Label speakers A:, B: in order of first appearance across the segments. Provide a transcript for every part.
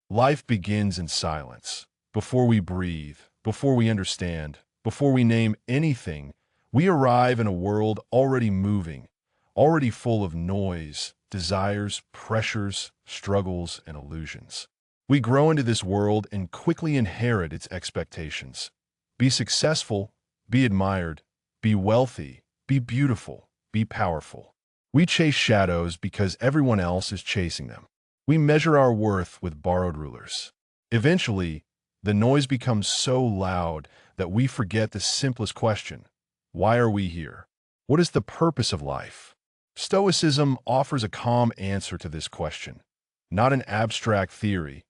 A: Life begins in silence. Before we breathe, before we understand, before we name anything, we arrive in a world already moving, already full of noise, desires, pressures, struggles, and illusions. We grow into this world and quickly inherit its expectations. Be successful, be admired, be wealthy, be beautiful, be powerful. We chase shadows because everyone else is chasing them. We measure our worth with borrowed rulers. Eventually, the noise becomes so loud that we forget the simplest question: why are we here? What is the purpose of life? Stoicism offers a calm answer to this question. Not an abstract theory,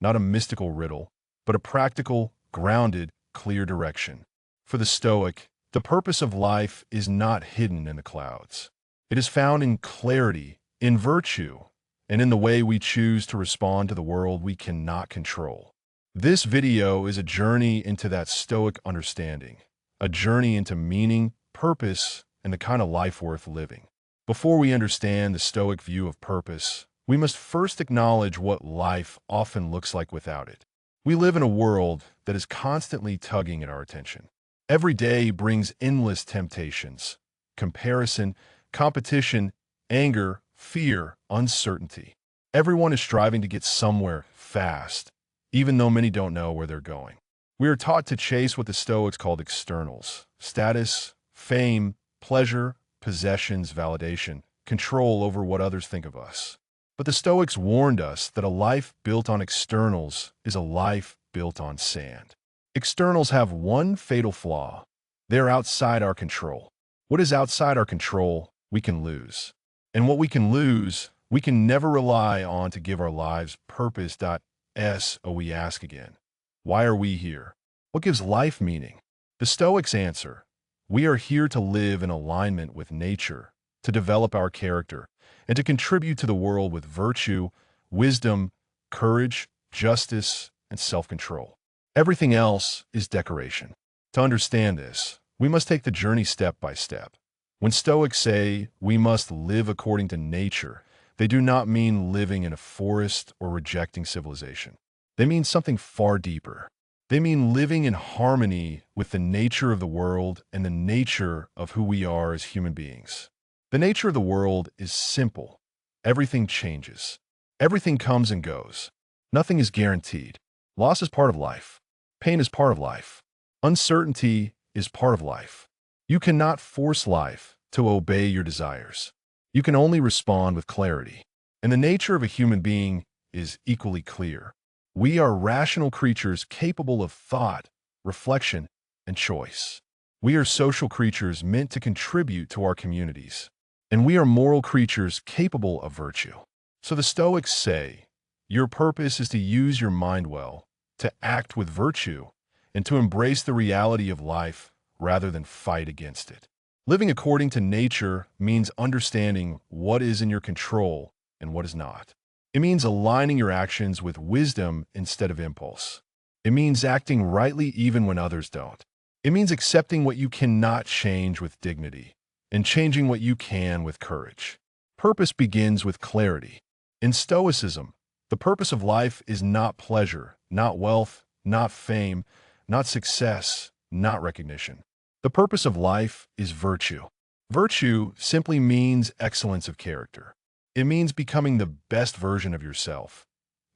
A: not a mystical riddle, but a practical, grounded, clear direction. For the Stoic, the purpose of life is not hidden in the clouds. It is found in clarity, in virtue, and in the way we choose to respond to the world we cannot control. This video is a journey into that Stoic understanding, a journey into meaning, purpose, and the kind of life worth living. Before we understand the Stoic view of purpose, we must first acknowledge what life often looks like without it. We live in a world that is constantly tugging at our attention. Every day brings endless temptations: comparison, competition, anger, fear, uncertainty. Everyone is striving to get somewhere fast, even though many don't know where they're going. We are taught to chase what the Stoics called externals: status, fame, pleasure, possessions, validation, control over what others think of us. But the Stoics warned us that a life built on externals is a life built on sand. Externals have one fatal flaw: they're outside our control. What is outside our control, we can lose. And what we can lose, we can never rely on to give our lives purpose. So we ask again, why are we here? What gives life meaning? The Stoics answer: we are here to live in alignment with nature, to develop our character, and to contribute to the world with virtue, wisdom, courage, justice, and self-control. Everything else is decoration. To understand this, we must take the journey step by step. When Stoics say we must live according to nature, they do not mean living in a forest or rejecting civilization. They mean something far deeper. They mean living in harmony with the nature of the world and the nature of who we are as human beings. The nature of the world is simple. Everything changes. Everything comes and goes. Nothing is guaranteed. Loss is part of life. Pain is part of life. Uncertainty is part of life. You cannot force life to obey your desires. You can only respond with clarity. And the nature of a human being is equally clear. We are rational creatures capable of thought, reflection, and choice. We are social creatures meant to contribute to our communities. And we are moral creatures capable of virtue. So the Stoics say, your purpose is to use your mind well, to act with virtue, and to embrace the reality of life rather than fight against it. Living according to nature means understanding what is in your control and what is not. It means aligning your actions with wisdom instead of impulse. It means acting rightly even when others don't. It means accepting what you cannot change with dignity and changing what you can with courage. Purpose begins with clarity. In Stoicism, the purpose of life is not pleasure, not wealth, not fame, not success, not recognition. The purpose of life is virtue. Virtue simply means excellence of character. It means becoming the best version of yourself,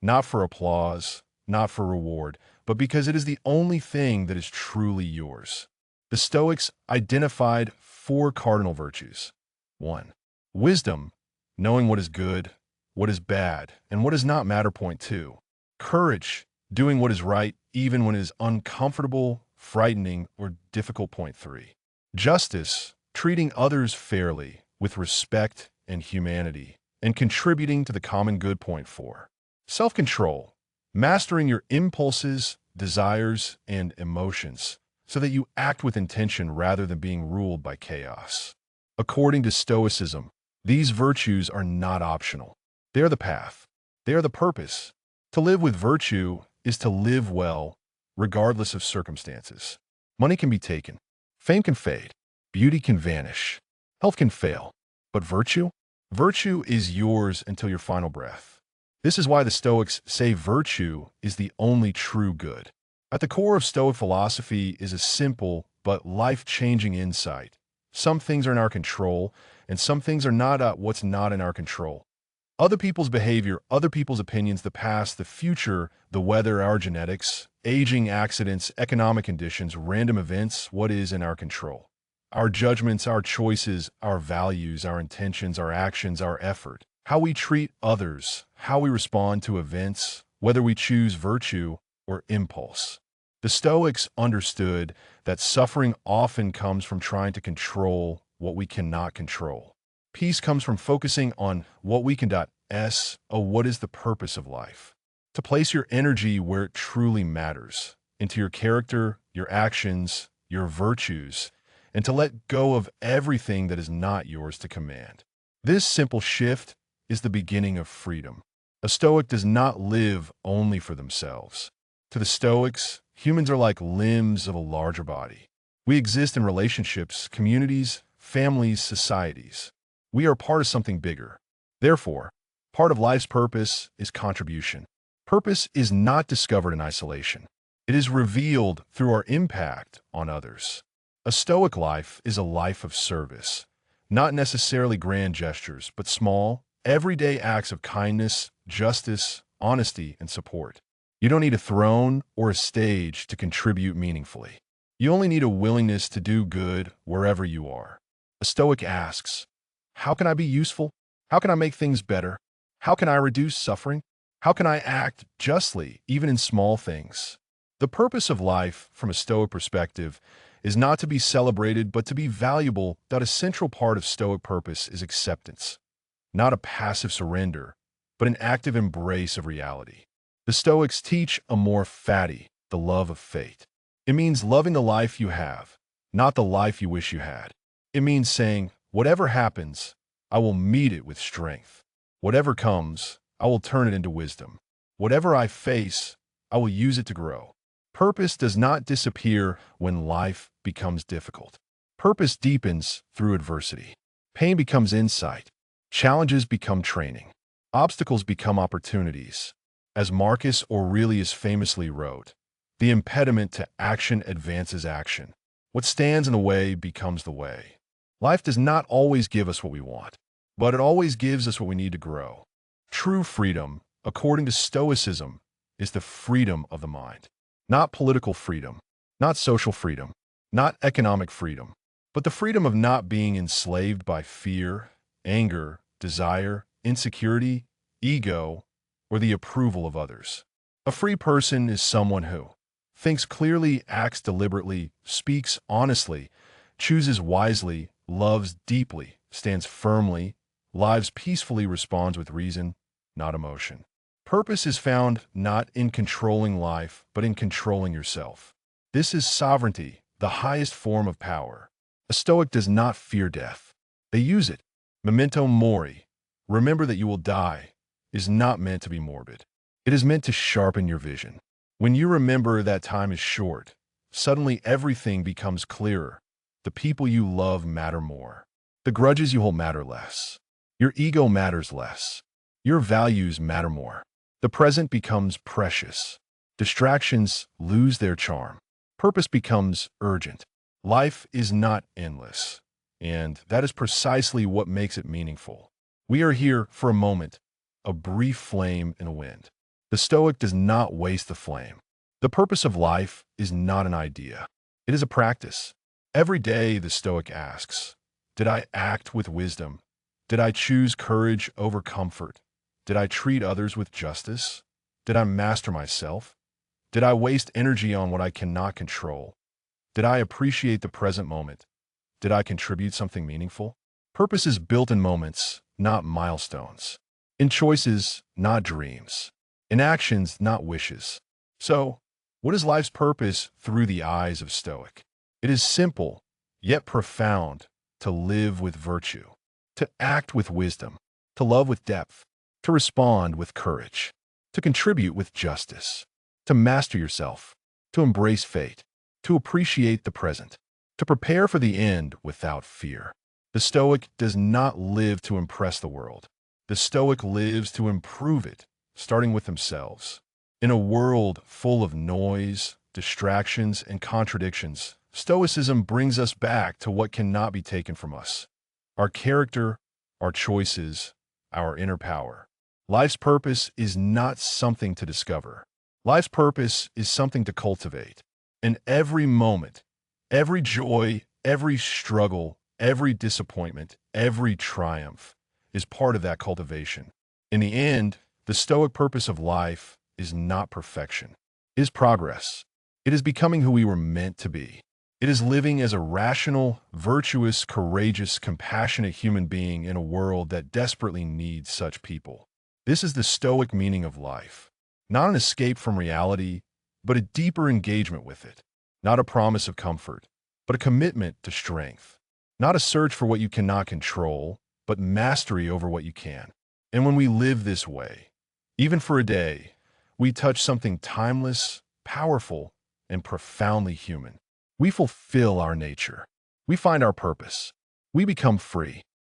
A: not for applause, not for reward, but because it is the only thing that is truly yours. The Stoics identified 4 cardinal virtues. 1. Wisdom, knowing what is good, what is bad, and what does not matter. 2. Courage, doing what is right even when it is uncomfortable, frightening, or difficult. 3. Justice, treating others fairly, with respect and humanity, and contributing to the common good. 4. Self-control, mastering your impulses, desires, and emotions, so that you act with intention rather than being ruled by chaos. According to Stoicism, these virtues are not optional. They are the path. They are the purpose. To live with virtue is to live well, regardless of circumstances. Money can be taken. Fame can fade. Beauty can vanish. Health can fail. But virtue? Virtue is yours until your final breath. This is why the Stoics say virtue is the only true good. At the core of Stoic philosophy is a simple but life-changing insight. Some things are in our control, and some things are not what's not in our control. Other people's behavior, other people's opinions, the past, the future, the weather, our genetics, aging, accidents, economic conditions, random events, what is in our control? Our judgments, our choices, our values, our intentions, our actions, our effort, how we treat others, how we respond to events, whether we choose virtue or impulse. The Stoics understood that suffering often comes from trying to control what we cannot control. Peace comes from focusing on what we can. What is the purpose of life? To place your energy where it truly matters, into your character, your actions, your virtues, and to let go of everything that is not yours to command. This simple shift is the beginning of freedom. A Stoic does not live only for themselves. To the Stoics, humans are like limbs of a larger body. We exist in relationships, communities, families, societies. We are part of something bigger. Therefore, part of life's purpose is contribution. Purpose is not discovered in isolation. It is revealed through our impact on others. A Stoic life is a life of service, not necessarily grand gestures, but small, everyday acts of kindness, justice, honesty, and support. You don't need a throne or a stage to contribute meaningfully. You only need a willingness to do good wherever you are. A Stoic asks, how can I be useful? How can I make things better? How can I reduce suffering? How can I act justly, even in small things? The purpose of life, from a Stoic perspective, is not to be celebrated, but to be valuable. That a central part of Stoic purpose is acceptance, not a passive surrender, but an active embrace of reality. The Stoics teach Amor Fati, the love of fate. It means loving the life you have, not the life you wish you had. It means saying, whatever happens, I will meet it with strength. Whatever comes, I will turn it into wisdom. Whatever I face, I will use it to grow. Purpose does not disappear when life becomes difficult. Purpose deepens through adversity. Pain becomes insight. Challenges become training. Obstacles become opportunities. As Marcus Aurelius famously wrote, the impediment to action advances action. What stands in the way becomes the way. Life does not always give us what we want, but it always gives us what we need to grow. True freedom, according to Stoicism, is the freedom of the mind. Not political freedom, not social freedom, not economic freedom, but the freedom of not being enslaved by fear, anger, desire, insecurity, ego, or the approval of others. A free person is someone who thinks clearly, acts deliberately, speaks honestly, chooses wisely, loves deeply, stands firmly, lives peacefully, responds with reason, not emotion. Purpose is found not in controlling life, but in controlling yourself. This is sovereignty, the highest form of power. A Stoic does not fear death. They use it. Memento Mori, remember that you will die, is not meant to be morbid. It is meant to sharpen your vision. When you remember that time is short, suddenly everything becomes clearer. The people you love matter more. The grudges you hold matter less. Your ego matters less. Your values matter more. The present becomes precious. Distractions lose their charm. Purpose becomes urgent. Life is not endless, and that is precisely what makes it meaningful. We are here for a moment, a brief flame in a wind. The Stoic does not waste the flame. The purpose of life is not an idea. It is a practice. Every day, the Stoic asks, did I act with wisdom? Did I choose courage over comfort? Did I treat others with justice? Did I master myself? Did I waste energy on what I cannot control? Did I appreciate the present moment? Did I contribute something meaningful? Purpose is built in moments, not milestones. In choices, not dreams. In actions, not wishes. So, what is life's purpose through the eyes of Stoic? It is simple, yet profound, to live with virtue, to act with wisdom, to love with depth, to respond with courage, to contribute with justice, to master yourself, to embrace fate, to appreciate the present, to prepare for the end without fear. The Stoic does not live to impress the world. The Stoic lives to improve it, starting with themselves. In a world full of noise, distractions, and contradictions, Stoicism brings us back to what cannot be taken from us: our character, our choices, our inner power. Life's purpose is not something to discover. Life's purpose is something to cultivate. And every moment, every joy, every struggle, every disappointment, every triumph is part of that cultivation. In the end, the Stoic purpose of life is not perfection. It is progress. It is becoming who we were meant to be. It is living as a rational, virtuous, courageous, compassionate human being in a world that desperately needs such people. This is the Stoic meaning of life. Not an escape from reality, but a deeper engagement with it. Not a promise of comfort, but a commitment to strength. Not a search for what you cannot control, but mastery over what you can. And when we live this way, even for a day, we touch something timeless, powerful, and profoundly human. We fulfill our nature. We find our purpose. We become free.